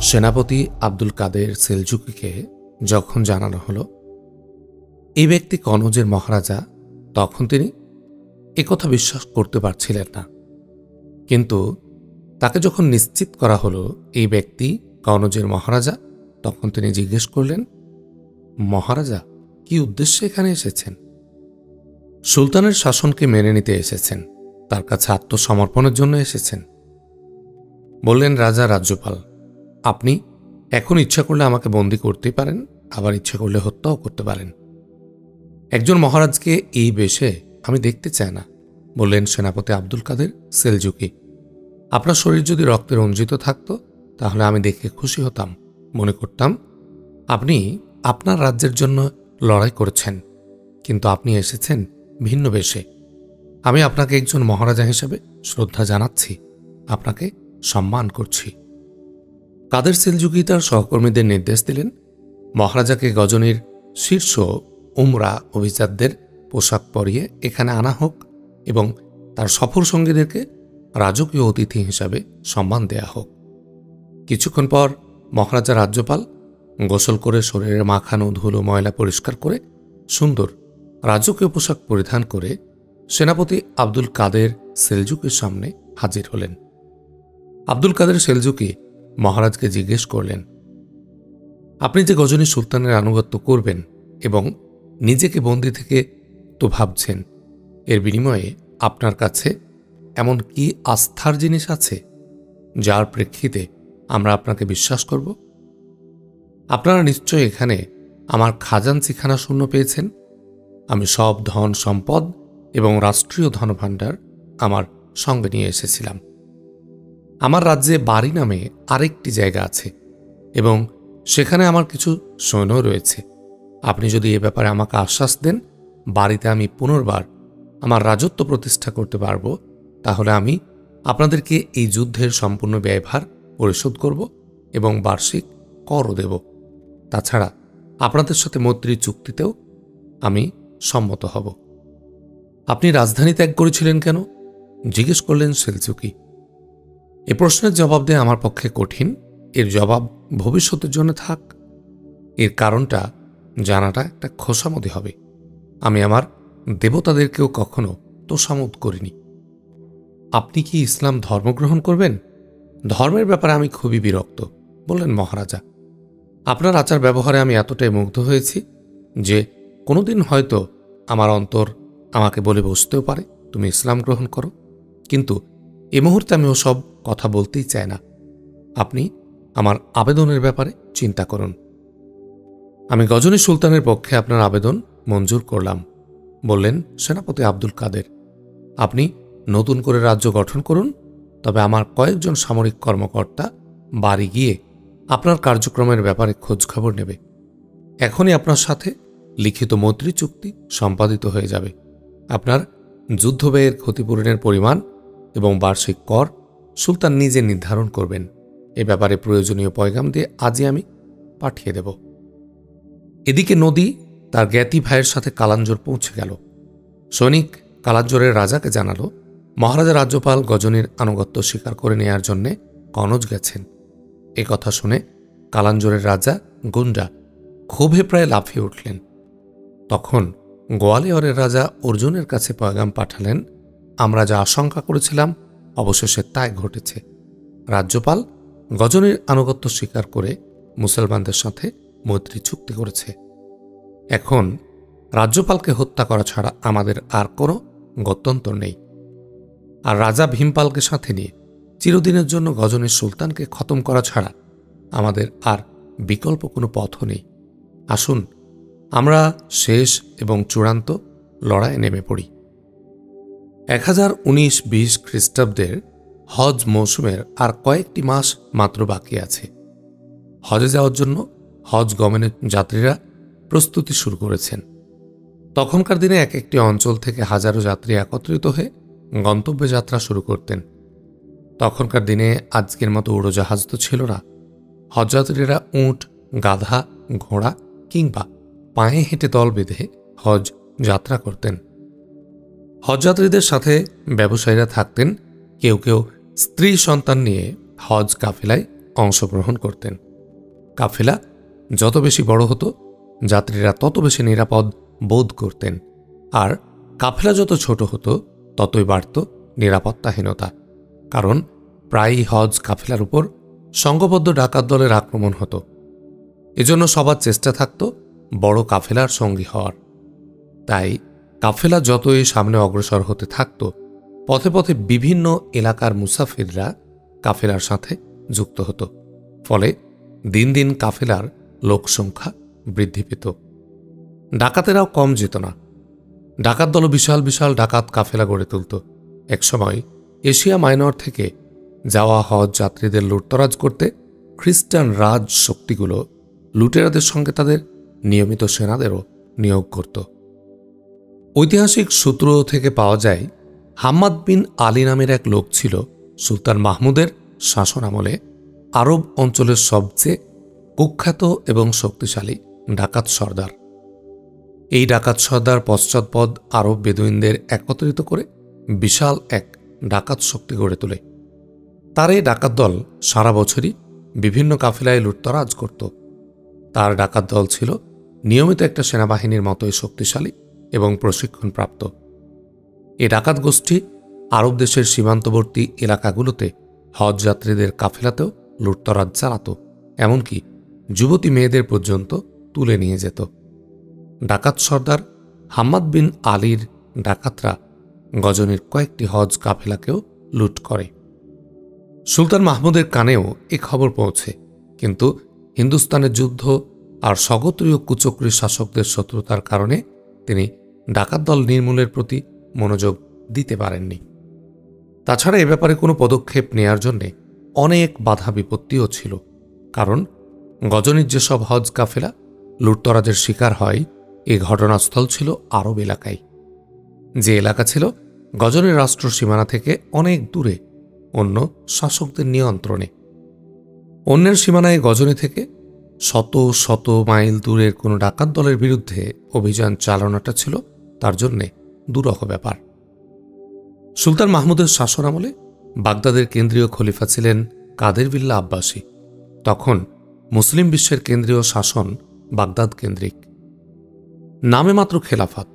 সেনাপতি আব্দুল কাদের সেলজুকিকে যখন জানানো হলো এই ব্যক্তি কনৌজের মহারাজা, তখন তিনি একথা বিশ্বাস করতে পারছিলেন না। কিন্তু তাকে যখন নিশ্চিত করা হলো এই ব্যক্তি কনৌজের মহারাজা, তখন তিনি জিজ্ঞেস করলেন, মহারাজা কি উদ্দেশ্যে এখানে এসেছেন? সুলতানের শাসনকে মেনে নিতে এসেছেন, তার কাছে আত্মসমর্পণের জন্য এসেছেন। বললেন রাজা রাজ্যপাল, আপনি এখন ইচ্ছা করলে আমাকে বন্দী করতেই পারেন, আবার ইচ্ছা করলে হত্যাও করতে পারেন। একজন মহারাজকে এই বেশে আমি দেখতে চাই না। বললেন সেনাপতি আব্দুল কাদের সেলজুকি, আপনার শরীর যদি রক্তে রঞ্জিত থাকত তাহলে আমি দেখে খুশি হতাম। মনে করতাম আপনি আপনার রাজ্যের জন্য লড়াই করেছেন, কিন্তু আপনি এসেছেন ভিন্ন বেশে। আমি আপনাকে একজন মহারাজা হিসেবে শ্রদ্ধা জানাচ্ছি, আপনাকে সম্মান করছি। কাদের সেলজুকি তার সহকর্মীদের নির্দেশ দিলেন, মহারাজাকে গজনীর শীর্ষ উমরা অভিজাতদের পোশাক পরিয়ে এখানে আনা হোক এবং তার সফর সঙ্গীদেরকে রাজকীয় অতিথি হিসাবে সম্মান দেয়া হোক। কিছুক্ষণ পর মহারাজা রাজ্যপাল গোসল করে শরীরের মাখানো ধুলো ময়লা পরিষ্কার করে সুন্দর রাজকীয় পোশাক পরিধান করে সেনাপতি আব্দুল কাদের সেলজুকির সামনে হাজির হলেন। আব্দুল কাদের সেলজুকি মহারাজকে জিজ্ঞেস করলেন, আপনি যে গজনী সুলতানের আনুগত্য করবেন এবং নিজেকে বন্দী থেকে তো ভাবছেন, এর বিনিময়ে আপনার কাছে এমন কি আস্থার জিনিস আছে যার প্রেক্ষিতে আমরা আপনাকে বিশ্বাস করব? আপনারা নিশ্চয় এখানে আমার খাজানচিখানা শূন্য পেয়েছেন। আমি সব ধন সম্পদ এবং রাষ্ট্রীয় ধনভাণ্ডার আমার সঙ্গে নিয়ে এসেছিলাম। আমার রাজ্যে বাড়ি নামে আরেকটি জায়গা আছে এবং সেখানে আমার কিছু সৈন্য রয়েছে। আপনি যদি এ ব্যাপারে আমাকে আশ্বাস দেন বাড়িতে আমি পুনর্বার আমার রাজত্ব প্রতিষ্ঠা করতে পারব, তাহলে আমি আপনাদেরকে এই যুদ্ধের সম্পূর্ণ ব্যয়ভার পরিশোধ করব এবং বার্ষিক করও দেব। তাছাড়া আপনাদের সাথে মৈত্রী চুক্তিতেও আমি সম্মত হব। আপনি রাজধানী ত্যাগ করেছিলেন কেন? জিজ্ঞেস করলেন সেলজুকি। এ প্রশ্নের জবাব দেওয়া আমার পক্ষে কঠিন। এর জবাব ভবিষ্যতের জন্য থাক। এর কারণটা জানাটা একটা খোসামদি হবে। আমি আমার দেবতাদেরকেও কখনো তোষামোদ করিনি। আপনি কি ইসলাম ধর্মগ্রহণ করবেন? ধর্মের ব্যাপারে আমি খুবই বিরক্ত, বললেন মহারাজা। আপনার আচার ব্যবহারে আমি এতটাই মুগ্ধ হয়েছি যে কোনোদিন হয়তো আমার অন্তর আমাকে বলে বসতেও পারে, তুমি ইসলাম গ্রহণ করো। কিন্তু এ মুহূর্তে আমি ওসব কথা বলতেই চাই না। আপনি আমার আবেদনের ব্যাপারে চিন্তা করুন। আমি গজনী সুলতানের পক্ষে আপনার আবেদন মঞ্জুর করলাম, বললেন সেনাপতি আব্দুল কাদের। আপনি নতুন করে রাজ্য গঠন করুন, তবে আমার কয়েকজন সামরিক কর্মকর্তা বাড়ি গিয়ে আপনার কার্যক্রমের ব্যাপারে খোঁজখবর নেবে। এখনই আপনার সাথে লিখিত মৈত্রী চুক্তি সম্পাদিত হয়ে যাবে। আপনার যুদ্ধব্যয়ের ক্ষতিপূরণের পরিমাণ এবং বার্ষিক কর সুলতান নিজে নির্ধারণ করবেন। এ ব্যাপারে প্রয়োজনীয় পয়গাম দিয়ে আজই আমি পাঠিয়ে দেব। এদিকে নদী তার জ্ঞাতি ভাইয়ের সাথে কালাঞ্জোর পৌঁছে গেল। সৈনিক কালাঞ্জোরের রাজাকে জানালো মহারাজা রাজ্যপাল গজনীর আনুগত্য স্বীকার করে নেয়ার জন্যে কনৌজ গেছেন। এ কথা শুনে কালাঞ্জোরের রাজা গুন্ডা ক্ষোভে প্রায় লাফিয়ে উঠলেন। তখন গোয়ালিয়রের রাজা অর্জুনের কাছে পয়গাম পাঠালেন, আমরা যা আশঙ্কা করেছিলাম অবশেষে তাই ঘটেছে। রাজ্যপাল গজনীর আনুগত্য স্বীকার করে মুসলমানদের সাথে মৈত্রী চুক্তি করেছে। এখন রাজ্যপালকে হত্যা করা ছাড়া আমাদের আর কোনো গত্যন্তর নেই। আর রাজা ভীমপালকে সাথে নিয়ে চিরদিনের জন্য গজনীর সুলতানকে খতম করা ছাড়া আমাদের আর বিকল্প কোনো পথও নেই। আসুন আমরা শেষ এবং চূড়ান্ত লড়াইয়ে নেমে পড়ি। 1019-20 খ্রিস্টাব্দের হজ মৌসুমের আর কয়েকটি মাস মাত্র বাকি আছে। হজে যাওয়ার জন্য হজ গমনের যাত্রীরা প্রস্তুতি শুরু করেছেন। তখনকার দিনে এক একটি অঞ্চল থেকে হাজারো যাত্রী একত্রিত হয়ে গন্তব্যে যাত্রা শুরু করতেন। তখনকার দিনে আজকের মতো উড়োজাহাজ তো ছিল না। হজযাত্রীরা উট, গাধা, ঘোড়া কিংবা পায়ে হেঁটে দল বেঁধে হজ যাত্রা করতেন। হজযাত্রীদের সাথে ব্যবসায়ীরা থাকতেন। কেউ কেউ স্ত্রী সন্তান নিয়ে হজ কাফেলায় অংশগ্রহণ করতেন। কাফেলা যত বেশি বড় হতো, যাত্রীরা তত বেশি নিরাপদ বোধ করতেন, আর কাফেলা যত ছোট হতো ততই বাড়ত নিরাপত্তাহীনতা। কারণ প্রায়ই হজ কাফেলার উপর সংঘবদ্ধ ডাকাত দলের আক্রমণ হতো। এজন্য সবার চেষ্টা থাকত বড় কাফেলার সঙ্গী হওয়ার। তাই কাফেলা যতই সামনে অগ্রসর হতে থাকত, পথে পথে বিভিন্ন এলাকার মুসাফিররা কাফেলার সাথে যুক্ত হতো। ফলে দিন দিন কাফেলার লোকসংখ্যা বৃদ্ধি পেত। ডাকাতেরাও কম যেত না। ডাকাত দল বিশাল বিশাল ডাকাত কাফেলা গড়ে তুলত। একসময় এশিয়া মাইনর থেকে যাওয়া হজ যাত্রীদের লুটতরাজ করতে খ্রিস্টান রাজ শক্তিগুলো লুটেরাদের সঙ্গে তাদের নিয়মিত সেনাদেরও নিয়োগ করত। ঐতিহাসিক সূত্র থেকে পাওয়া যায়, হাম্মাদ বিন আলী নামের এক লোক ছিল সুলতান মাহমুদের শাসন আমলে আরব অঞ্চলের সবচেয়ে কুখ্যাত এবং শক্তিশালী ডাকাত সর্দার। এই ডাকাত সর্দার পশ্চাৎপদ আরব বেদুইনদের একত্রিত করে বিশাল এক ডাকাত শক্তি গড়ে তোলে। তার এই ডাকাত দল সারা বছরই বিভিন্ন কাফেলায় লুটতরাজ করত। তার ডাকাত দল ছিল নিয়মিত একটা সেনাবাহিনীর মতোই শক্তিশালী এবং প্রশিক্ষণপ্রাপ্ত। এই ডাকাত গোষ্ঠী আরব দেশের সীমান্তবর্তী এলাকাগুলোতে হজ যাত্রীদের কাফেলাতেও লুটতরাজ চালাত, এমনকি যুবতী মেয়েদের পর্যন্ত তুলে নিয়ে যেত। ডাকাত সর্দার হাম্মাদ বিন আলীর ডাকাতরা গজনীর কয়েকটি হজ কাফেলাকেও লুট করে। সুলতান মাহমুদের কানেও এ খবর পৌঁছে, কিন্তু হিন্দুস্তানের যুদ্ধ আর স্বগোত্রীয় কুচক্রী শাসকদের শত্রুতার কারণে তিনি ডাকাত দল নির্মূলের প্রতি মনোযোগ দিতে পারেননি। তাছাড়া এ ব্যাপারে কোনো পদক্ষেপ নেয়ার জন্যে অনেক বাধা বিপত্তিও ছিল। কারণ গজনীর যেসব হজ কাফেলা লুটতরাজের শিকার হয়, এই ঘটনাস্থল ছিল আরব এলাকায়, যে এলাকা ছিল গজনীর রাষ্ট্র সীমানা থেকে অনেক দূরে, অন্য শাসকদের নিয়ন্ত্রণে। অন্যের সীমানায় গজনী থেকে শত শত মাইল দূরের কোনো ডাকাত দলের বিরুদ্ধে অভিযান চালানোটা ছিল তার জন্যে দুরূহ ব্যাপার। সুলতান মাহমুদের শাসন আমলে বাগদাদের কেন্দ্রীয় খলিফা ছিলেন কাদের বিল্লাহ আব্বাসী। তখন মুসলিম বিশ্বের কেন্দ্রীয় শাসন বাগদাদ কেন্দ্রিক। নামে মাত্র খেলাফত,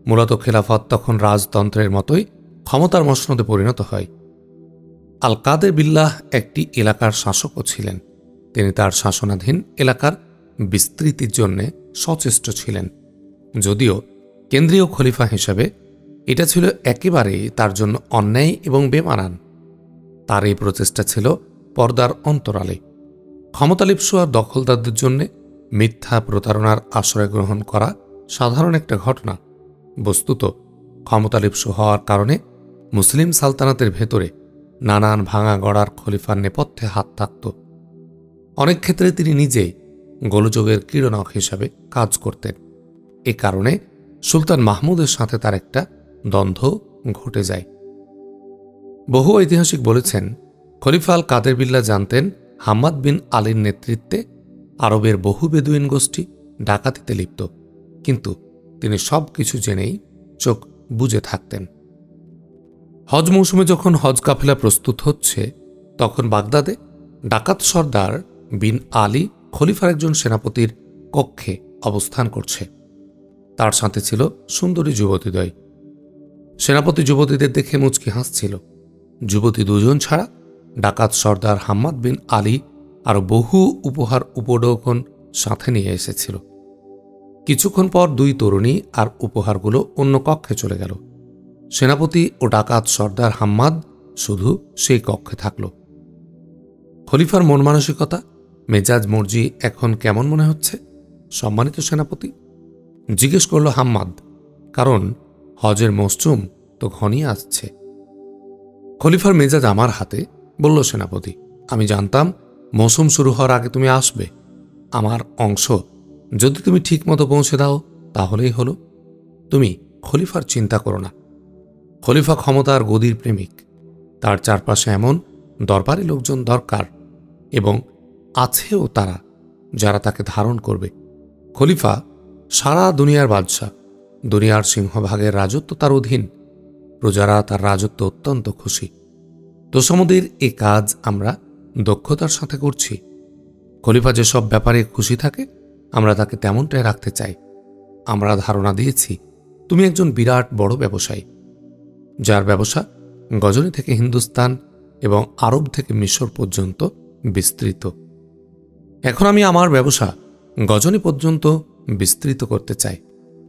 মূলত খেলাফত তখন রাজতন্ত্রের মতোই ক্ষমতার মসনদে পরিণত হয়। আল কাদের বিল্লাহ একটি এলাকার শাসকও ছিলেন। তিনি তার শাসনাধীন এলাকার বিস্তৃতির জন্য সচেষ্ট ছিলেন, যদিও কেন্দ্রীয় খলিফা হিসেবে এটা ছিল একেবারেই তার জন্য অন্যায় এবং বেমানান। তার এই প্রচেষ্টা ছিল পর্দার অন্তরালে। ক্ষমতালিপ্সু আর দখলদারদের জন্য মিথ্যা প্রতারণার আশ্রয় গ্রহণ করা সাধারণ একটা ঘটনা। বস্তুত ক্ষমতালিপ্সু হওয়ার কারণে মুসলিম সালতানাতের ভেতরে নানান ভাঙা গড়ার খলিফার নেপথ্যে হাত থাকত। অনেক ক্ষেত্রে তিনি নিজেই গোলযোগের ক্রীড়নক হিসাবে কাজ করতেন। এ কারণে সুলতান মাহমুদের সাথে তার একটা দ্বন্দ্ব ঘটে যায়। বহু ঐতিহাসিক বলেছেন, খলিফা আল কাদের বিল্লাহ জানতেন হাম্মাদ বিন আলীর নেতৃত্বে আরবের বহু বেদুইন গোষ্ঠী ডাকাতিতে লিপ্ত, কিন্তু তিনি সব কিছু জেনেই চোখ বুজে থাকতেন। হজ মৌসুমে যখন হজ কাফেলা প্রস্তুত হচ্ছে, তখন বাগদাদে ডাকাত সর্দার বিন আলী খলিফার একজন সেনাপতির কক্ষে অবস্থান করছে। তার সাথে ছিল সুন্দরী যুবতীদ্বয়। সেনাপতি যুবতীদের দেখে মুচকি হাসছিল। যুবতী দুজন ছাড়া ডাকাত সর্দার হাম্মাদ বিন আলী আর বহু উপহার উপঢৌকন সাথে নিয়ে এসেছিল। কিছুক্ষণ পর দুই তরুণী আর উপহারগুলো অন্য কক্ষে চলে গেল। সেনাপতি ও ডাকাত সর্দার হাম্মাদ শুধু সেই কক্ষে থাকল। খলিফার মন মানসিকতা, মেজাজ মর্জি এখন কেমন মনে হচ্ছে সম্মানিত সেনাপতি? জিজ্ঞেস করল হাম্মাদ, কারণ হজের মৌসুম তো ঘনিয়ে আসছে। খলিফার মেজাজ আমার হাতে, বলল সেনাপতি। আমি জানতাম মৌসুম শুরু হওয়ার আগে তুমি আসবে। আমার অংশ যদি তুমি ঠিক মতো পৌঁছে দাও তাহলেই হলো। তুমি খলিফার চিন্তা করো না। খলিফা ক্ষমতার গদির প্রেমিক। তার চারপাশে এমন দরবারি লোকজন দরকার, এবং আছেও তারা যারা তাকে ধারণ করবে। খলিফা সারা দুনিয়ার বাদশাহ, দুনিয়ার সিংহভাগের রাজত্ব তার অধীন। প্রজারা তার রাজত্ব অত্যন্ত খুশি। তোষামোদের এ কাজ আমরা দক্ষতার সাথে করছি। খলিফা যেসব ব্যাপারে খুশি থাকে আমরা তাকে তেমনটাই রাখতে চাই। আমরা ধারণা দিয়েছি তুমি একজন বিরাট বড় ব্যবসায়ী, যার ব্যবসা গজনী থেকে হিন্দুস্তান এবং আরব থেকে মিশর পর্যন্ত বিস্তৃত। এখন আমি আমার ব্যবসা গজনী পর্যন্ত বিস্তৃত করতে চাই।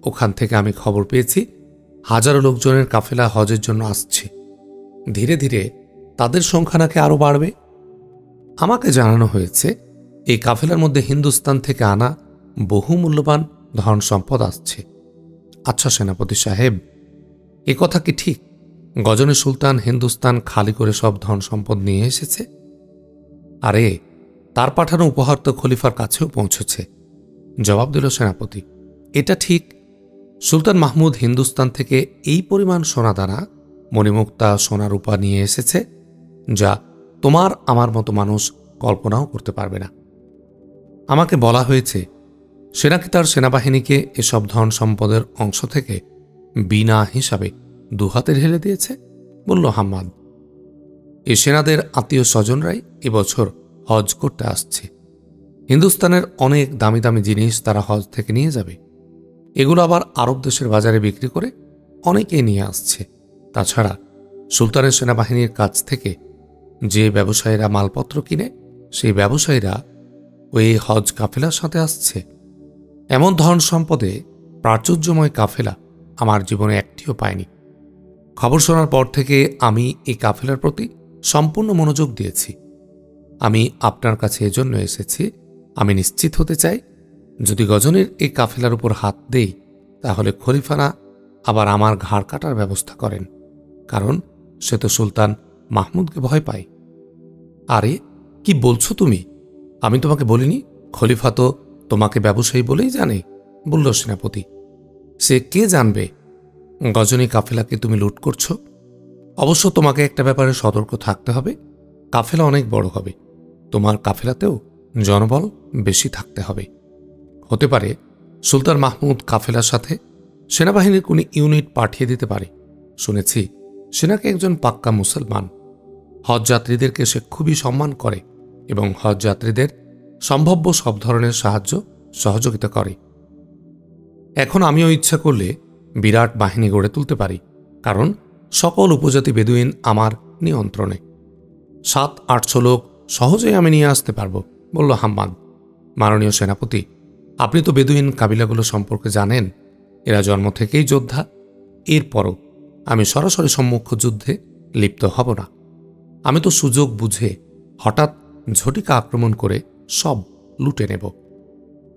ওখান থেকে আমি খবর পেয়েছি হাজারো লোকজনের কাফেলা হজের জন্য আসছে। ধীরে ধীরে তাদের সংখ্যা নাকি আরও বাড়বে। আমাকে জানানো হয়েছে এই কাফেলার মধ্যে হিন্দুস্তান থেকে আনা বহু মূল্যবান ধন সম্পদ আসছে। আচ্ছা সেনাপতি সাহেব, এ কথা কি ঠিক? গজনী সুলতান হিন্দুস্তান খালি করে সব ধন সম্পদ নিয়ে এসেছে? আরে, তার পাঠানো উপহার তো খলিফার কাছেও পৌঁছেছে। জবাব দিল সেনাপতি, এটা ঠিক। সুলতান মাহমুদ হিন্দুস্তান থেকে এই পরিমাণ সোনাদানা, মণিমুক্তা, সোনারূপা নিয়ে এসেছে যা তোমার আমার মতো মানুষ কল্পনাও করতে পারবে না। আমাকে বলা হয়েছে সে নাকি তার সেনাবাহিনীকে এসব ধন সম্পদের অংশ থেকে বিনা হিসাবে দুহাতে ঢেলে দিয়েছে, বলল হাম্মাদ। এই সেনাদের আত্মীয় স্বজনরাই এবছর হজ করতে আসছে। হিন্দুস্তানের অনেক দামি দামি জিনিস তারা হজ থেকে নিয়ে যাবে। এগুলো আবার আরব দেশের বাজারে বিক্রি করে অনেকেই নিয়ে আসছে। তাছাড়া সুলতানের সেনাবাহিনীর কাছ থেকে যে ব্যবসায়ীরা মালপত্র কিনে, সেই ব্যবসায়ীরা ওই হজ কাফেলার সাথে আসছে। এমন ধন সম্পদে প্রাচুর্যময় কাফেলা আমার জীবনে একটিও পায়নি। খবর শোনার পর থেকে আমি এই কাফেলার প্রতি সম্পূর্ণ মনোযোগ দিয়েছি। আমি আপনার কাছে এজন্য এসেছি, আমি নিশ্চিত হতে চাই যদি গজনীর এই কাফেলার উপর হাত দেই তাহলে খলিফানা আবার আমার ঘাড় কাটার ব্যবস্থা করেন, কারণ সে তো সুলতান মাহমুদকে ভয় পায়। আরে, কি বলছো তুমি? আমি তোমাকে বলিনি খলিফা তো তোমাকে ব্যবসায়ী বলেই জানে, বলল সেনাপতি। সে কে জানবে গজনী কাফেলাকে তুমি লুট করছ? অবশ্য তোমাকে একটা ব্যাপারে সতর্ক থাকতে হবে, কাফেলা অনেক বড় হবে। তোমার কাফেলাতেও জনবল বেশি থাকতে হবে। হতে পারে সুলতান মাহমুদ কাফেলার সাথে সেনাবাহিনীর কোনো ইউনিট পাঠিয়ে দিতে পারে। শুনেছি সে নাকি একজন পাক্কা মুসলমান। হজ যাত্রীদেরকে সে খুবই সম্মান করে এবং হজ যাত্রীদের সম্ভাব্য সব ধরনের সাহায্য সহযোগিতা করে। এখন আমিও ইচ্ছা করলে বিরাট বাহিনী গড়ে তুলতে পারি, কারণ সকল উপজাতি বেদুইন আমার নিয়ন্ত্রণে। 700-800 লোক সহজেই আমি নিয়ে আসতে পারব, বলল হাম্মাদ। মাননীয় সেনাপতি, আপনি তো বেদুইন কাবিলাগুলো সম্পর্কে জানেন। এরা জন্ম থেকেই যোদ্ধা। এরপরও আমি সরাসরি সম্মুখ যুদ্ধে লিপ্ত হব না। আমি তো সুযোগ বুঝে হঠাৎ ঝটিকা আক্রমণ করে সব লুটে নেব।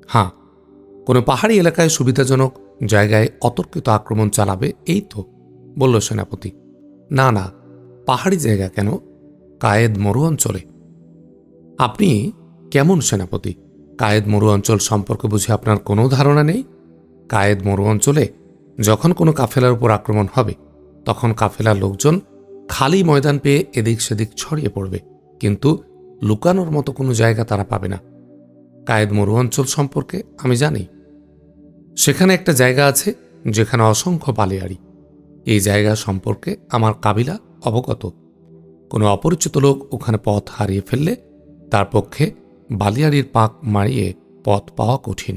হ্যাঁ, কোনো পাহাড়ি এলাকায় সুবিধাজনক জায়গায় অতর্কিত আক্রমণ চালাবে, এই তো, বলল সেনাপতি। না না, পাহাড়ি জায়গা কেন, কায়েদ মরু অঞ্চলে। আপনি কেমন সেনাপতি? কায়েদ মরু অঞ্চল সম্পর্কে বুঝে আপনার কোনো ধারণা নেই? কায়েদ মরু অঞ্চলে যখন কোনো কাফেলার উপর আক্রমণ হবে তখন কাফেলার লোকজন খালি ময়দান পেয়ে এদিক সেদিক ছড়িয়ে পড়বে, কিন্তু লুকানোর মতো কোনো জায়গা তারা পাবে না। কায়েদ মরু অঞ্চল সম্পর্কে আমি জানি। সেখানে একটা জায়গা আছে যেখানে অসংখ্য বালিয়াড়ি। এই জায়গা সম্পর্কে আমার কাবিলা অবগত। কোনো অপরিচিত লোক ওখানে পথ হারিয়ে ফেললে তার পক্ষে বালিয়াড়ির পাক মারিয়ে পথ পাওয়া কঠিন।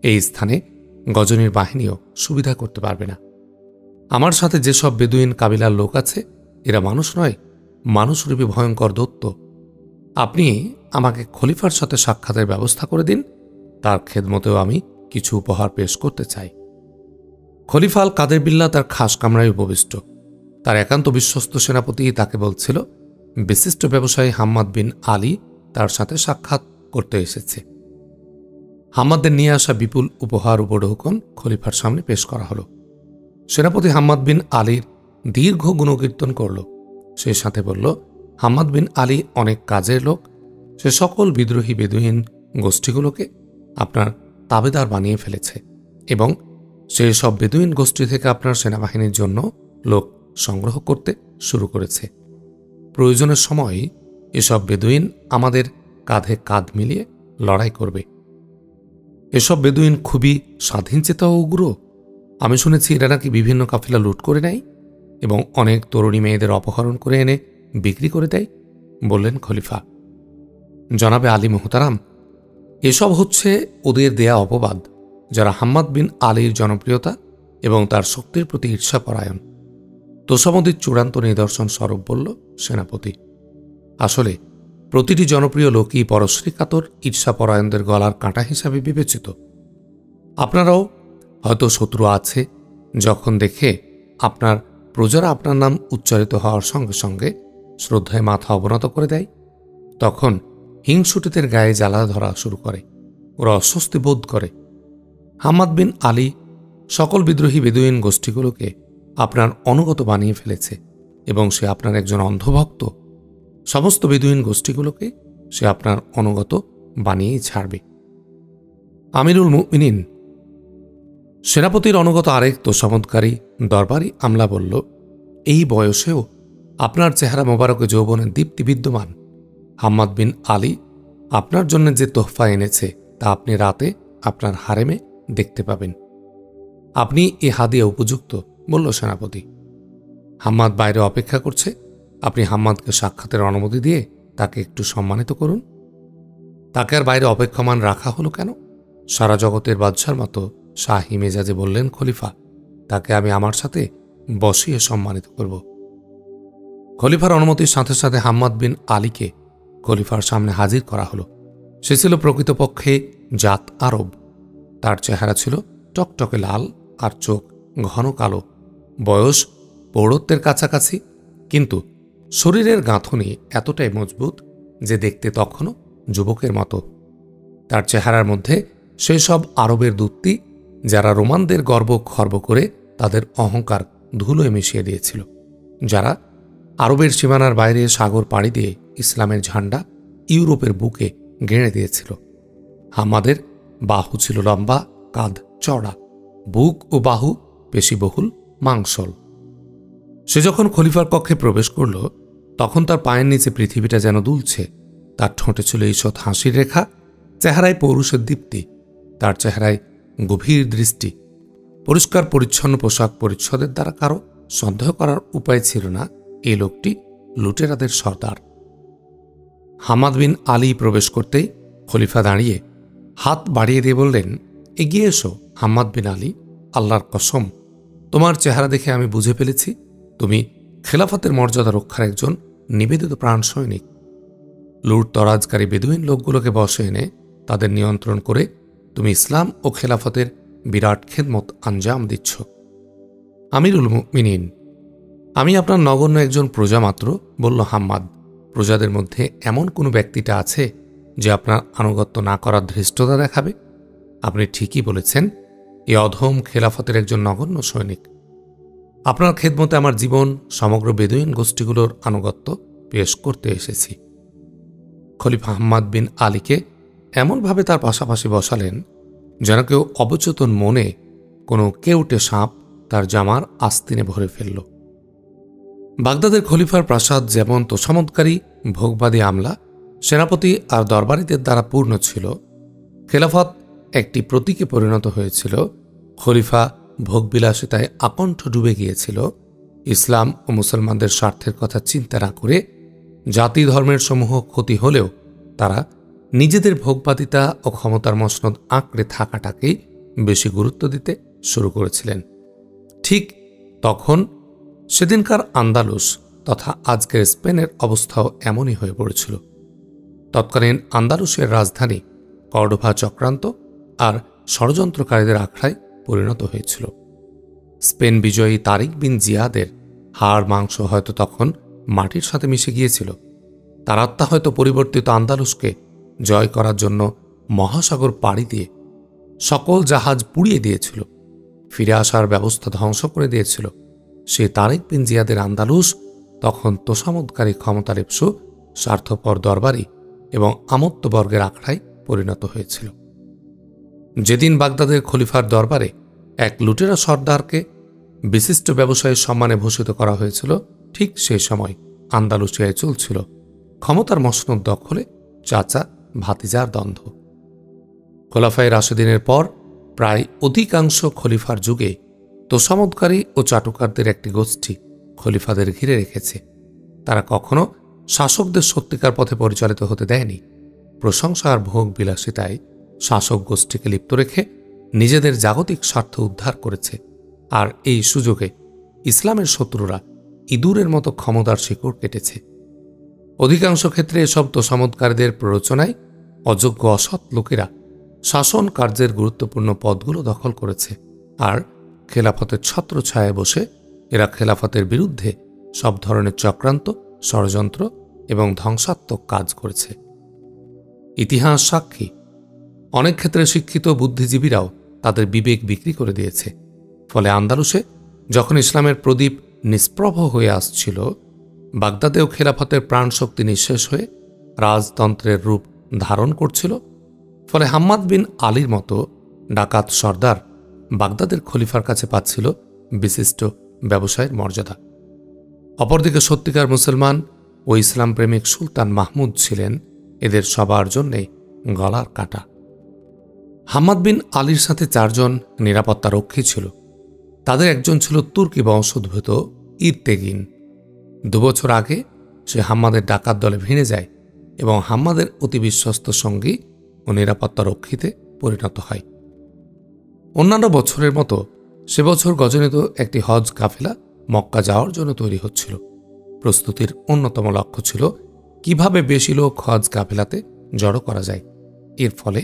এই স্থানে গজনীর বাহিনীও সুবিধা করতে পারবে না। আমার সাথে যেসব বেদুইন কাবিলার লোক আছে এরা মানুষ নয়, মানুষরূপী ভয়ঙ্কর দৈত্য। আপনি আমাকে খলিফার সাথে সাক্ষাতের ব্যবস্থা করে দিন, তার খেদমতেও আমি কিছু উপহার পেশ করতে চাই। খলিফা আল কাদের বিল্লাহ তার খাস কামরায় উপবিষ্ট। তার একান্ত বিশ্বস্ত সেনাপতি তাকে বলছিল বিশিষ্ট ব্যবসায়ী হাম্মাদ বিন আলী তার সাথে সাক্ষাৎ করতে এসেছে। হাম্মাদের নিয়ে আসা বিপুল উপহার উপঢৌকন খলিফার সামনে পেশ করা হল। সেনাপতি হাম্মাদ বিন আলীর দীর্ঘ গুণকীর্তন করল। সেই সাথে বলল, হাম্মাদ বিন আলী অনেক কাজের লোক। সে সকল বিদ্রোহী বেদুইন গোষ্ঠীগুলোকে আপনার তাবেদার বানিয়ে ফেলেছে এবং সে সব বেদুইন গোষ্ঠী থেকে আপনার সেনাবাহিনীর জন্য লোক সংগ্রহ করতে শুরু করেছে। প্রয়োজনের সময় এসব বেদুইন আমাদের কাঁধে কাঁধ মিলিয়ে লড়াই করবে। এসব বেদুইন খুবই স্বাধীনচেতা ও উগ্র। আমি শুনেছি এরা নাকি বিভিন্ন কাফেলা লুট করে নেয় এবং অনেক তরুণী মেয়েদের অপহরণ করে এনে বিক্রি করে দেয়, বললেন খলিফা। জনাবে আলী মোহতারাম, এসব হচ্ছে ওদের দেয়া অপবাদ, যারা হাম্মাদ বিন আলীর জনপ্রিয়তা এবং তার শক্তির প্রতি ঈর্ষাপরায়ণ। তোষামদির চূড়ান্ত নিদর্শন স্বরূপ বলল সেনাপতি। আসলে প্রতিটি জনপ্রিয় লোকই পরশ্রীকাতর ঈর্ষাপরায়ণদের গলার কাঁটা হিসাবে বিবেচিত। আপনারাও হয়তো শত্রু আছে, যখন দেখে আপনার প্রজারা আপনার নাম উচ্চারিত হওয়ার সঙ্গে সঙ্গে শ্রদ্ধায় মাথা অবনত করে দেয়, তখন হিংসুটেদের গায়ে জ্বালা ধরা শুরু করে, ওরা অস্বস্তি বোধ করে। হাম্মাদ বিন আলী সকল বিদ্রোহী বেদুইন গোষ্ঠীগুলোকে আপনার অনুগত বানিয়ে ফেলেছে এবং সে আপনার একজন অন্ধভক্ত। সমস্ত বেদুইন গোষ্ঠীগুলোকে সে আপনার অনুগত বানিয়েই ছাড়বে। আমিরুল মুমিনিন, সেনাপতির অনুগত আরেক তোষামদকারী দরবারি আমলা বলল, এই বয়সেও আপনার চেহারা মোবারকে যৌবনের দীপ্তি বিদ্যমান। হাম্মাদ বিন আলী আপনার জন্য যে তোহফা এনেছে তা আপনি রাতে আপনার হারেমে দেখতে পাবেন। আপনি এ হাদিয়া উপযুক্ত, বলল সেনাপতি। হাম্মাদ বাইরে অপেক্ষা করছে, আপনি হাম্মাদকে সাক্ষাতের অনুমতি দিয়ে তাকে একটু সম্মানিত করুন। তাকে আর বাইরে অপেক্ষমান রাখা হলো কেন? সারা জগতের বাদশার মতো শাহী মেজাজে বললেন খলিফা, তাকে আমি আমার সাথে বসিয়ে সম্মানিত করব। খলিফার অনুমতির সাথে সাথে হাম্মাদ বিন আলীকে খলিফার সামনে হাজির করা হলো। সে ছিল প্রকৃতপক্ষে জাত আরব। তার চেহারা ছিল টকটকে লাল আর চোখ ঘন কালো। বয়স প্রৌঢ়ত্বের কাছাকাছি, কিন্তু শরীরের গাঁথনি এতটাই মজবুত যে দেখতে তখনও যুবকের মতো। তার চেহারার মধ্যে সেই সব আরবের দূতি যারা রোমানদের গর্ব খর্ব করে তাদের অহংকার ধুলোয় মিশিয়ে দিয়েছিল, যারা আরবের সীমানার বাইরে সাগর পাড়ি দিয়ে ইসলামের ঝান্ডা ইউরোপের বুকে গেঁড়ে দিয়েছিল। হাম্মাদের বাহু ছিল লম্বা, কাঁধ চড়া, বুক ও বাহু পেশিবহুল, মাংসল। সে যখন খলিফার কক্ষে প্রবেশ করল, তখন তার পায়ের নিচে পৃথিবীটা যেন দুলছে। তার ঠোঁটে ছিল ঈষৎ হাসির রেখা, চেহারায় পৌরুষের দীপ্তি, তার চেহারায় গভীর দৃষ্টি। পরিষ্কার পরিচ্ছন্ন পোশাক পরিচ্ছদের দ্বারা কারো সন্দেহ করার উপায় ছিল না এই লোকটি লুটেরাদের সর্দার। হাম্মাদ বিন আলী প্রবেশ করতেই খলিফা দাঁড়িয়ে হাত বাড়িয়ে দিয়ে বললেন, এগিয়ে এসো হাম্মাদ বিন আলী, আল্লাহর কসম, তোমার চেহারা দেখে আমি বুঝে ফেলেছি তুমি খেলাফতের মর্যাদা রক্ষার একজন নিবেদিত প্রাণ সৈনিক। লুট তরাজকারী বেদুইন লোকগুলোকে বসে এনে তাদের নিয়ন্ত্রণ করে তুমি ইসলাম ও খেলাফতের বিরাট খেদমত আঞ্জাম দিচ্ছ। আমিরুল মুমিনিন, আমি আপনার নগণ্য একজন প্রজা মাত্র, বলল হাম্মাদ। প্রজাদের মধ্যে এমন কোনো ব্যক্তিটা আছে যে আপনার আনুগত্য না করার ধৃষ্টতা দেখাবে? আপনি ঠিকই বলেছেন, এ অধম খেলাফতের একজন নগণ্য সৈনিক। আপনার খেদমতে আমার জীবন সমগ্র বেদুইন গোষ্ঠীগুলোর আনুগত্য পেশ করতে এসেছি। খলিফা হাম্মাদ বিন আলীকে এমনভাবে তার পাশাপাশি বসালেন যেন কেউ অবচেতন মনে কোনো কেউটে সাপ তার জামার আস্তিনে ভরে ফেলল। বাগদাদের খলিফার প্রাসাদ যেমন তোষামদকারী ভোগবাদী আমলা, সেনাপতি আর দরবারীদের দ্বারা পূর্ণ ছিল, খেলাফত একটি প্রতীকে পরিণত হয়েছিল। খলিফা ভোগবিলাসিতায় আকণ্ঠ ডুবে গিয়েছিল। ইসলাম ও মুসলমানদের স্বার্থের কথা চিন্তা না করে জাতি ধর্মের সমূহ ক্ষতি হলেও তারা নিজেদের ভোগবাদিতা ও ক্ষমতার মসনদ আঁকড়ে থাকাটাকেই বেশি গুরুত্ব দিতে শুরু করেছিলেন। ঠিক তখন সেদিনকার আন্দালুস তথা আজকের স্পেনের অবস্থাও এমনই হয়ে পড়েছিল। তৎকালীন আন্দালুসের রাজধানী কর্ডোভা চক্রান্ত আর ষড়যন্ত্রকারীদের আখড়ায় পরিণত হয়েছিল। স্পেন বিজয়ী তারিক বিন জিয়াদের হাড় মাংস হয়তো তখন মাটির সাথে মিশে গিয়েছিল। তার আত্মা হয়তো পরিবর্তিত আন্দালুসকে জয় করার জন্য মহাসাগর পাড়ি দিয়ে সকল জাহাজ পুড়িয়ে দিয়েছিল, ফিরে আসার ব্যবস্থা ধ্বংস করে দিয়েছিল। সে তারিক বিন জিয়াদের আন্দালুস তখন তোষামদকারী ক্ষমতালেপ্সু স্বার্থপর দরবারি এবং আমত্তবর্গের আখড়ায় পরিণত হয়েছিল। যেদিন বাগদাদের খলিফার দরবারে এক লুটেরা সর্দারকে বিশিষ্ট ব্যবসায়ীর সম্মানে ভূষিত করা হয়েছিল, ঠিক সেই সময় আন্দালুসিয়ায় চলছিল ক্ষমতার মসনদ দখলে চাচা ভাতিজার দ্বন্দ্ব। খোলাফায়ে রাশেদিনের পর প্রায় অধিকাংশ খলিফার যুগে তোষামদকারী ও চাটুকারদের একটি গোষ্ঠী খলিফাদের ঘিরে রেখেছে। তারা কখনো শাসকদের সত্যিকার পথে পরিচালিত হতে দেয়নি। প্রশংসা আর ভোগ বিলাসিতায় শাসক গোষ্ঠীকে লিপ্ত রেখে নিজেদের জাগতিক স্বার্থ উদ্ধার করেছে। আর এই সুযোগে ইসলামের শত্রুরা ইঁদুরের মতো ক্ষমতার শিকড় কেটেছে। অধিকাংশ ক্ষেত্রে এসব তোষামোদকারীদের প্ররোচনায় অযোগ্য অসৎ লোকেরা শাসন কার্যের গুরুত্বপূর্ণ পদগুলো দখল করেছে। আর খেলাফতের ছত্রছায়ায় বসে এরা খেলাফতের বিরুদ্ধে সব ধরনের চক্রান্ত, ষড়যন্ত্র এবং ধ্বংসাত্মক কাজ করেছে। ইতিহাস সাক্ষী, অনেক ক্ষেত্রে শিক্ষিত বুদ্ধিজীবীরাও তাদের বিবেক বিক্রি করে দিয়েছে। ফলে আন্দালুসে যখন ইসলামের প্রদীপ নিষ্প্রভ হয়ে আসছিল, বাগদাদেও খেলাফতের প্রাণশক্তি নিঃশেষ হয়ে রাজতন্ত্রের রূপ ধারণ করছিল। ফলে হাম্মাদ বিন আলীর মতো ডাকাত সর্দার বাগদাদের খলিফার কাছে পাচ্ছিল বিশিষ্ট ব্যবসায়ের মর্যাদা। অপরদিকে সত্যিকার মুসলমান ও ইসলাম প্রেমিক সুলতান মাহমুদ ছিলেন এদের সবার জন্যে গলার কাটা। হাম্মাদ বিন আলীর সাথে 4 জন নিরাপত্তা রক্ষী ছিল। তাদের একজন ছিল তুর্কি বংশোদ্ভূত ইরতেগিন। 2 বছর আগে সে হাম্মাদের ডাকাত দলে ভিড়ে যায় এবং হাম্মাদের অতি বিশ্বস্ত সঙ্গী ও নিরাপত্তা রক্ষীতে পরিণত হয়। অন্যান্য বছরের মতো সে বছর গজনীত একটি হজ কাফেলা মক্কা যাওয়ার জন্য তৈরি হচ্ছিল। প্রস্তুতির অন্যতম লক্ষ্য ছিল কিভাবে বেশি লোক হজ কাফেলাতে জড়ো করা যায়, এর ফলে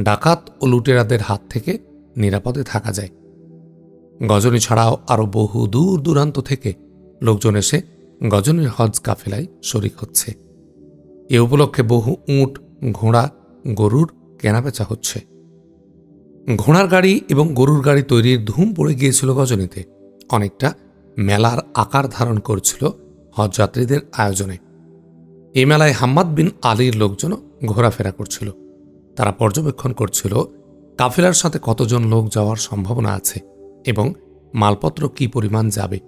ডাকাত ও লুটেরাদের হাত থেকে নিরাপদে থাকা যায়। গজনী ছাড়াও আরও বহু দূর দূরান্ত থেকে লোকজন এসে গজনীর হজ কাফেলায় শরিক হচ্ছে। এ উপলক্ষে বহু উট, ঘোড়া, গরুর কেনাবেচা হচ্ছে। ঘোড়ার গাড়ি এবং গরুর গাড়ি তৈরির ধুম পড়ে গিয়েছিল গজনীতে। অনেকটা মেলার আকার ধারণ করছিল হজযাত্রীদের আয়োজনে। এই মেলায় হাম্মাদ বিন আলীর লোকজনও ঘোরাফেরা করছিল। তারা পর্যবেক্ষণ করছিল কাফেলার সাথে কতজন লোক যাওয়ার সম্ভাবনা আছে এবং মালপত্র কি পরিমাণ যাবে।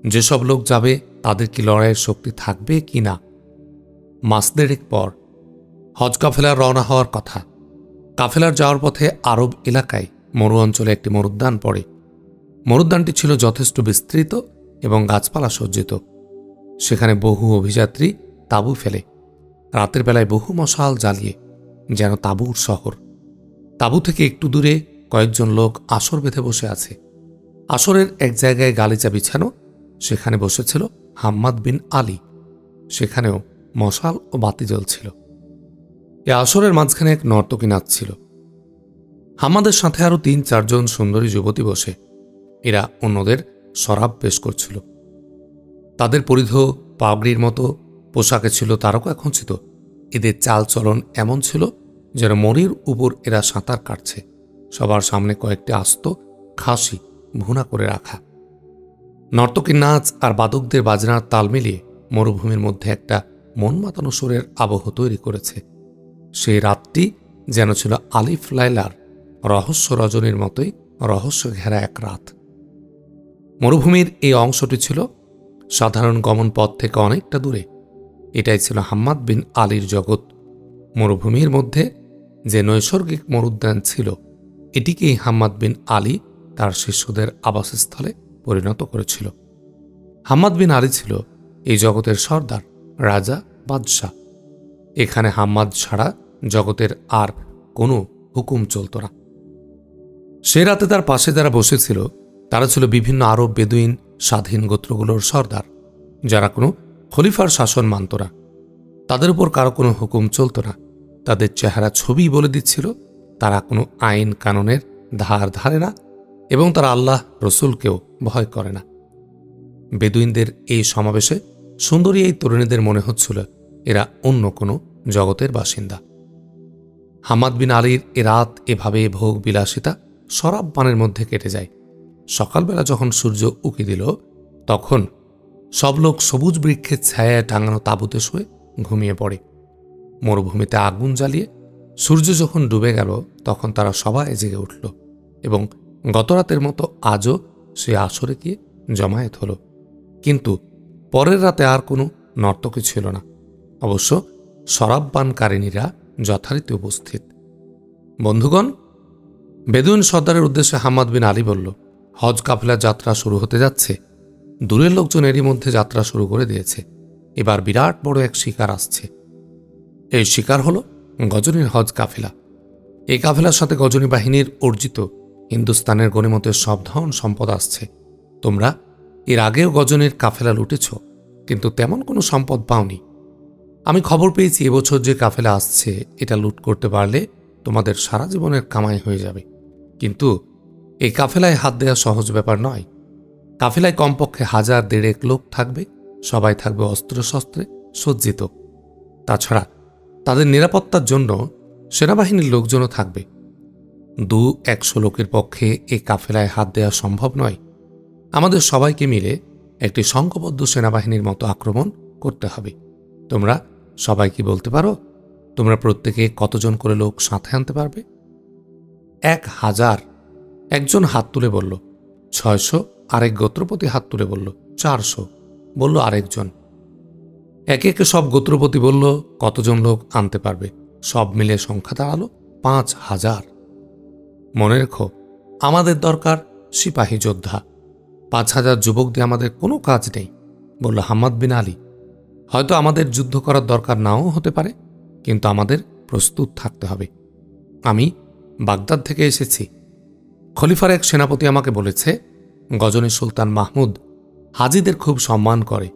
যেসব লোক যাবে তাদের কি লড়াইয়ের শক্তি থাকবে কি না। মাস দেড়েক পর হজ কাফেলার রওনা হওয়ার কথা। কাফেলার যাওয়ার পথে আরব এলাকায় মরু অঞ্চলে একটি মরুদ্যান পড়ে। মরুদ্যানটি ছিল যথেষ্ট বিস্তৃত এবং গাছপালা সজ্জিত। সেখানে বহু অভিযাত্রী তাঁবু ফেলে। রাতের বেলায় বহু মশাল জ্বালিয়ে যেন তাঁবুর শহর। তাঁবু থেকে একটু দূরে কয়েকজন লোক আসর বেঁধে বসে আছে। আসরের এক জায়গায় গালিচা বিছানো, সেখানে বসেছিল হাম্মাদ বিন আলী। সেখানেও মশাল ও বাতি জ্বলছিল। এ আসরের মাঝখানে এক নর্তকী নাচছিল। হাম্মাদের সাথে আরও 3-4 জন সুন্দরী যুবতী বসে। এরা অন্যদের শরাব পেশ করছিল। তাদের পরিধেয় পাগড়ির মতো পোশাকে ছিল তারকা খচিত। এদের চালচলন এমন ছিল যেন মরির উপর এরা সাঁতার কাটছে। সবার সামনে কয়েকটি আস্ত খাসি ভুনা করে রাখা। নর্তকীর নাচ আর বাদকদের বাজনার তাল মিলিয়ে মরুভূমির মধ্যে একটা মন মাতানো সুরের আবহ তৈরি করেছে। সেই রাতটি যেন ছিল আলিফ লায়লার রহস্য রজনীর মতোই রহস্য ঘেরা এক রাত। মরুভূমির এই অংশটি ছিল সাধারণ গমন পথ থেকে অনেকটা দূরে। এটাই ছিল হাম্মাদ বিন আলীর জগৎ। মরুভূমির মধ্যে যে নৈসর্গিক মরুদ্যান ছিল, এটিকেই হাম্মাদ বিন আলী তার শিষ্যদের আবাসস্থলে পরিণত করেছিল। হাম্মাদ বিন আলী ছিল এই জগতের সর্দার, রাজা, বাদশাহ। এখানে হাম্মাদ ছাড়া জগতের আর কোনো হুকুম চলত না। সে রাতে তার পাশে যারা বসেছিল তারা ছিল বিভিন্ন আরব বেদুইন স্বাধীন গোত্রগুলোর সর্দার, যারা কোনো খলিফার শাসন মানত না। তাদের উপর কারো কোনো হুকুম চলত না। তাদের চেহারা ছবি বলে দিচ্ছিল তারা কোনো আইন কানুনের ধার ধারে না এবং তারা আল্লাহ রসুলকেও ভয় করে না। বেদুইনদের এই সমাবেশে সুন্দরী এই তরুণীদের মনে হচ্ছিল এরা অন্য কোনো জগতের বাসিন্দা। হাম্মাদ বিন আলীর এ রাত এভাবে ভোগ বিলাসিতা শরাব পানের মধ্যে কেটে যায়। সকালবেলা যখন সূর্য উকি দিল, তখন সব লোক সবুজ বৃক্ষের ছায়ায় টাঙানো তাঁবুতে শুয়ে ঘুমিয়ে পড়ে। মরুভূমিতে আগুন জ্বালিয়ে সূর্য যখন ডুবে গেল, তখন তারা সবাই জেগে উঠল এবং গতরাতের মতো আজও সে আসরে গিয়ে জমায়েত হল। কিন্তু পরের রাতে আর কোনো নর্তকী ছিল না। অবশ্য শরাবপানকারিণীরা যথারীতি উপস্থিত। বন্ধুগণ, বেদুইন সর্দারের উদ্দেশ্যে হাম্মাদ বিন আলী বলল, হজ কাফেলার যাত্রা শুরু হতে যাচ্ছে। দূরের লোকজন এরই মধ্যে যাত্রা শুরু করে দিয়েছে। এবার বিরাট বড় এক শিকার আসছে। এই শিকার হল গজনীর হজ কাফেলা। এই কাফেলার সাথে গজনী বাহিনীর অর্জিত হিন্দুস্তানের গনিমতের সব ধন সম্পদ আসছে। তোমরা এর আগেও গজনীর কাফেলা লুটেছ, কিন্তু তেমন কোনো সম্পদ পাওনি। আমি খবর পেয়েছি এবছর যে কাফেলা আসছে এটা লুট করতে পারলে তোমাদের সারা জীবনের কামাই হয়ে যাবে। কিন্তু এই কাফেলায় হাত দেওয়া সহজ ব্যাপার নয়। কাফেলায় কমপক্ষে 1000-1,500 লোক থাকবে, সবাই থাকবে অস্ত্রশস্ত্রে সজ্জিত। তাছাড়া তাদের নিরাপত্তার জন্য সেনাবাহিনীর লোকজনও থাকবে। 200-100 লোকের পক্ষে এই কাফেলায় হাত দেওয়া সম্ভব নয়। আমাদের সবাইকে মিলে একটি সংঘবদ্ধ সেনাবাহিনীর মতো আক্রমণ করতে হবে। তোমরা সবাই কি বলতে পারো তোমরা প্রত্যেকে কতজন করে লোক সাথে আনতে পারবে? 1000 একজন হাত তুলে বলল। 600 আরেক গোত্রপতি হাত তুলে বলল। 400 বলল আরেকজন। একে একে সব গোত্রপতি বলল কতজন লোক আনতে পারবে। সব মিলে সংখ্যা দাঁড়ালো 5000। মনে রেখো, আমাদের দরকার সিপাহী যোদ্ধা। 5000 যুবক দিয়ে আমাদের কোনো কাজ নেই, বলল হাম্মাদ বিন আলী। হয়তো আমাদের যুদ্ধ করার দরকার নাও হতে পারে, কিন্তু আমাদের প্রস্তুত থাকতে হবে। আমি বাগদাদ থেকে এসেছি। খলিফার এক সেনাপতি আমাকে বলেছে গজনী সুলতান মাহমুদ হাজিদের খুব সম্মান করে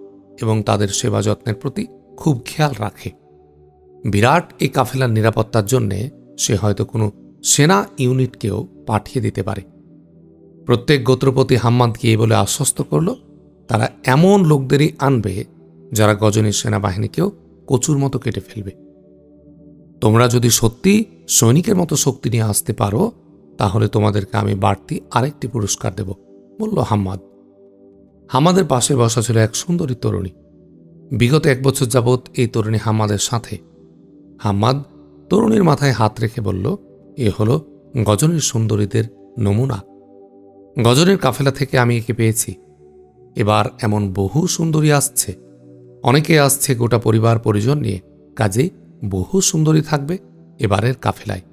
এবং তাদের সেবা যত্নের প্রতি খুব খেয়াল রাখে। বিরাট এই কাফেলার নিরাপত্তার জন্যে সে হয়তো কোনো সেনা ইউনিটকেও পাঠিয়ে দিতে পারে। প্রত্যেক গোত্রপতি হাম্মাদকে এই বলে আশ্বস্ত করল তারা এমন লোকদেরই আনবে যারা গজনীর সেনাবাহিনীকেও কচুর মতো কেটে ফেলবে। তোমরা যদি সত্যি সৈনিকের মতো শক্তি নিয়ে আসতে পারো তাহলে তোমাদেরকে আমি বাড়তি আরেকটি পুরস্কার দেব, বলল হাম্মাদ। হাম্মাদের পাশে বসা ছিল এক সুন্দরী তরুণী। বিগত 1 বছর যাবৎ এই তরুণী হাম্মাদের সাথে। হাম্মাদ তরুণীর মাথায় হাত রেখে বলল, এ হল গজনীর সুন্দরীদের নমুনা। গজনীর কাফেলা থেকে আমি একে পেয়েছি। এবার এমন বহু সুন্দরী আসছে, অনেকে আসছে গোটা পরিবার পরিজন নিয়ে, কাজেই বহু সুন্দরী থাকবে এবারের কাফেলায়।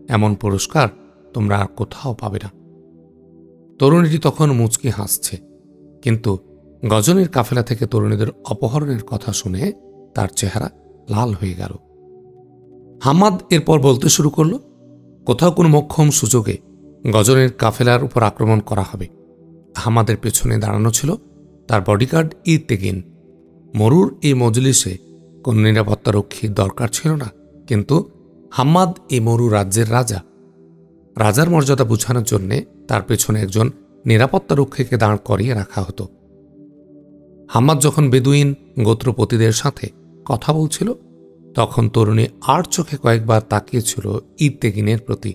এমন পুরস্কার তোমরা আর কোথাও পাবে না। তরুণীটি তখন মুচকি হাসছে, কিন্তু গজনীর কাফেলা থেকে তরুণীদের অপহরণের কথা শুনে তার চেহারা লাল হয়ে গেল। হাম্মাদ এরপর বলতে শুরু করল, কোথাও কোনো মোক্ষম সুযোগে গজনীর কাফেলার উপর আক্রমণ করা হবে। হাম্মাদের পেছনে দাঁড়ানো ছিল তার বডিগার্ড ইরতেগিন। মরুর এই মজলিসে কোন নিরাপত্তারক্ষীর দরকার ছিল না, কিন্তু হাম্মাদ এই মরু রাজ্যের রাজা। রাজার মর্যাদা বুঝানোর জন্যে তার পেছনে একজন নিরাপত্তারক্ষীকে দাঁড় করিয়ে রাখা হতো। হাম্মাদ যখন বেদুইন গোত্রপতিদের সাথে কথা বলছিল তখন তরুণী আর চোখে কয়েকবার তাকিয়েছিল ইরতেগিনের প্রতি।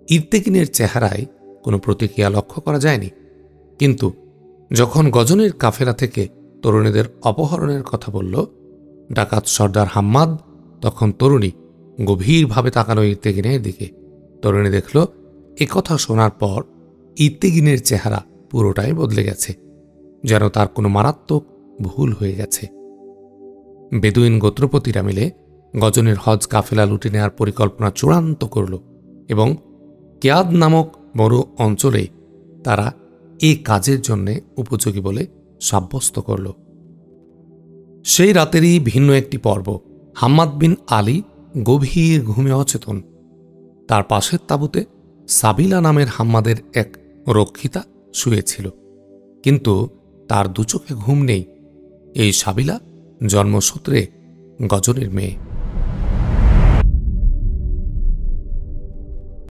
ইরতেগিনের চেহারায় কোনো প্রতিক্রিয়া লক্ষ্য করা যায়নি, কিন্তু যখন গজনীর কাফেলা থেকে তরুণীদের অপহরণের কথা বলল ডাকাত সর্দার হাম্মাদ, তখন তরুণী গভীরভাবে তাকালো ইরতেগিনের দিকে। তরুণী দেখল একথা শোনার পর ইরতেগিনের চেহারা পুরোটাই বদলে গেছে, যেন তার কোনো মারাত্মক ভুল হয়ে গেছে। বেদুইন গোত্রপতিরা মিলে গজনীর হজ কাফেলা লুটে নেওয়ার পরিকল্পনা চূড়ান্ত করল এবং কেয়াদ নামক মরু অঞ্চলে তারা এই কাজের জন্য উপযোগী বলে সাব্যস্ত করল। সেই রাতেরই ভিন্ন একটি পর্ব। হাম্মাদ বিন আলী গভীর ঘুমে অচেতন। তার পাশের তাঁবুতে সাবিলা নামের হাম্মাদের এক রক্ষিতা শুয়েছিল, কিন্তু তার দুচোখে ঘুম নেই। এই সাবিলা জন্মসূত্রে গজনীর মেয়ে।